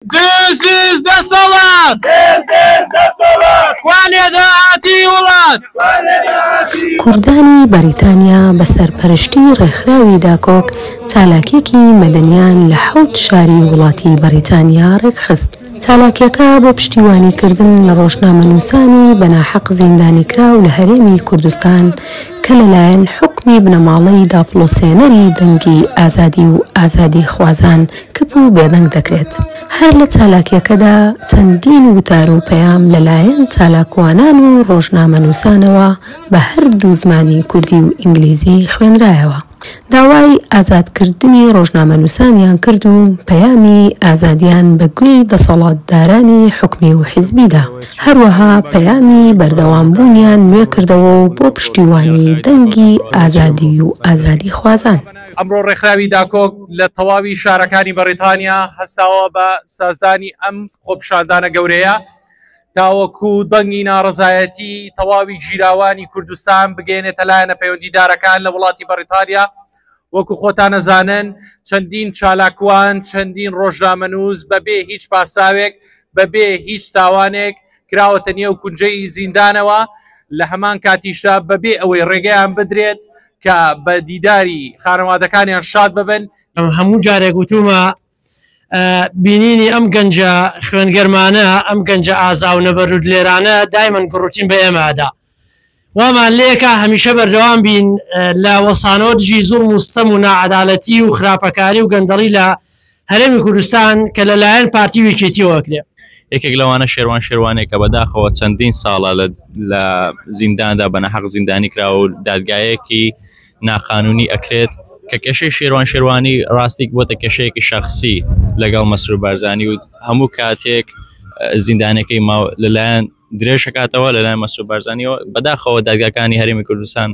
This is the salad. This is the salad. کوانێدا هاتی وڵات. کوردانی بەریتانیا بە سەرپەرشتی ڕێکخراوی داکۆک چالاکیەکی مەدەنیان لە 7 شاری وڵاتی بەریتانیا ڕێکخست. چالاکیەکە بۆ پشتیوانیکردن لە ڕۆژنامەنووسانی بەناحەق زیندانیکراو لە هەرێمی کوردستان کە لەلایەن حکمی بنەماڵەی داپڵۆسێنەری دەنگی ئازادی و ئازادی خوازان کپ و بێدەنگ دەکرێت. هەر لە چالاکیەکەدا چەندین وتار و پەیام لەلایەن چالاکوانان و ڕۆژنامەنووسانەوە بە هەردوو زمانی کوردی و ئینگلیزی خوێنرایەوە. داوای ئازادکردنی ڕۆژنامەنووسانیان کرد و پەیامی ئازادیان بە گوێی دەسەڵاتدارانی حکمی و حیزبیدا. هەروەها پەیامی بەردەوامبوونیان نوێ کردەوە و بۆ پشتیوانی دەنگی ئازادی و ئازادی خوازان. ئەمڕۆ ڕێکخراوی داکۆک لە تەواوی شارەکانی بەریتانیا هەستاوە بە سازدانی ئەم خۆپیشاندانە گەورەیە تاوەکو دەنگی ناڕەزایەتی تەواوی ژیراوانی کوردستان بگەێنێتە لایەنە پەیوەندیدارەکان لە وڵاتی بەریتانیا. وەکو خۆتان نەزانن چەندین چالاکوان چەندین ڕۆژنامەنووس بەبێ هیچ پاساوێک بەبێ هیچ تاوانێک کراوەتە نێو کونجەی زیندانەوە لە هەمان کاتیشدا بەبێ ئەوەی ڕێگەیان بدرێت کە بە دیداری خانەوادەکانیان شاد ببن. هەموو جارێک وتومە بینینی ئەم گەنجە خوێنگەرمانە ئەم گەنجە ئازا و نەبەرود لێرانە دایمەن گڕوتین بە ئێمەدا وامان لێکە هەمیشە بەردەوام بین لە وەسانەوە دژی زوڵم و ستەم و ناعەدالەتی و خراپەکاری و گەندەڵی لە هەرێمی کوردستان کە لەلایەن پارتی وێکێتیەوەکرێ. یەکێک لەوانە شێروانێکە بەداخەوە چەندین ساڵە لە زینداندا بەنەحەق زیندانی کراوە و دادگایەکی ناقانونی ئەکرێت کە کێشەی شێروانی ڕاستیک بۆتە کێشەیەکی شەخصی لەگەڵ مەسرور بارزانی و هەموو کاتێک زیندانەکەی لەلایەن درێژەکاتەوە لەلایەن مەسرور بارزانیەوە بەداخەوە دادگاکانی هەرێمی کوردستان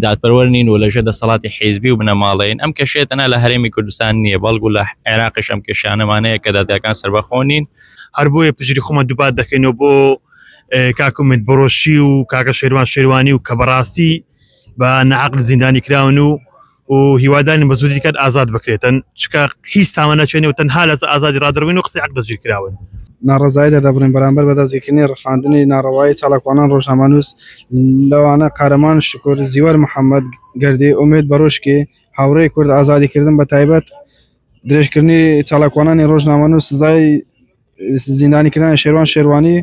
دادپەروەرنین و لەژێر دەسەڵاتی حیزبی و بنەماڵەیەن. ئەم کێشەیە تەنها لە هەرێمی کوردستان نییە بەڵکو لە عێراقیش ئەم کێشانەمانەیە کە دادگاکان سەربەخۆ نین. هەر بۆیە پژری خۆمە دووبات دەکەینەوە بۆ کاکومت بڕۆشی و کاکە شێروانی و کە بەڕاستی بە نەعەقل زیندانی کراون و هیوادانی بە زوودی کات ئازاد بکرێتن چکە هیچ تاوان نەچێنێ و تەنها لە ئازادی ڕادڕوین و قسەی حەق دەگیر کراون. ناڕزایی دەدەبڕین بەرامبەر بەدەستگیرکردنی ڕەخاندنی ناڕەوایی چالاکوانان ڕۆژنامەنووس لەوانە قارەمان شکر زیوەر محەممەد گەردی ئومێد بەڕۆژکی هاوڕێی کورد ئازادیکردن بە تایبەت درێژکردنی چالاکوانانی ڕۆژنامەنووس سزای زیندانیکردن شێروانی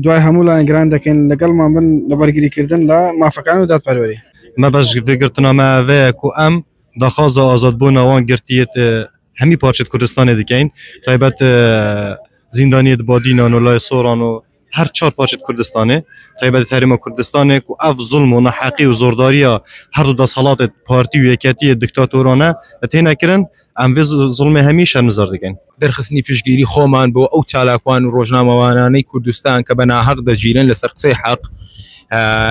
دوای هەموو لایەن گران دەکەین لەگەڵمان بن لە بەرگریکردن لە مافەکان و دادپەروەری. مە بەشگرتنامەوەیەک و ئەم داخوازە ئازادبوونەوەوان گرتیت هەمی پارچێت کوردستانی دەکەین تایبەت زیندانیت بادینان و لای سۆران و هەر 4 پارچێت کوردستانی تایبەت هەرێمە کوردستانێک و ئەف زوڵم و نەحەقی و زۆرداریە هەردوو دەسەڵاتێت پارتی و یەکەتیە دیکتاتۆرانە تێنەکردن ئەم وێ زوڵمی هەمی شەرمزار دەکەین. دەرخستنی پشتگیری خۆمان بۆ ئەو چالاکوان و ڕۆژنامەوانانەی کوردستان کە بە ناحەق دەگیرن لەسەر قسەی حەق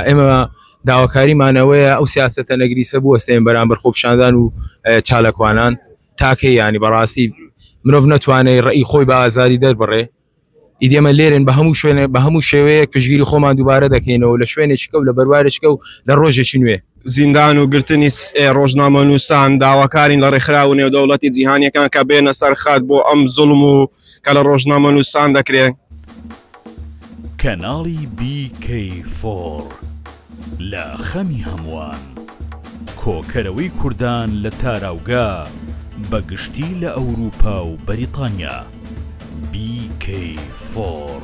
ئێمە داواکاریمانەوەیە ئەو سیاسەتە نەگریسە بوەستێن بەرامبەر خۆپیشاندان و چالاکوانان تاکەی ینی بەڕاستی مرۆڤ نەتوانێت ڕێی خۆی بە ئازادی دەربڕێ. ئیدێمە لێرن بە هەموو شێوەیەک پشتگیری خۆمان دووبارە دەکەینەوە لە شوێنێکیکە و لە بەروارێکە و لە ڕۆژێکی نوێ. زیندان و گرتنی ڕۆژنامەنووسان داواکارین لە ڕێکخراو نێودەوڵەتی جیهانیەکان کە بێنە سەرخات بۆ ئەم زوڵم و کە لە ڕۆژنامەنووسان دەکرێت. کەناڵی BK4 لە خەمی هەمووان کۆکەرەوەی کوردان لە تاراوگا بەگشتی لە ئەوروپا و بەریتانیا BK4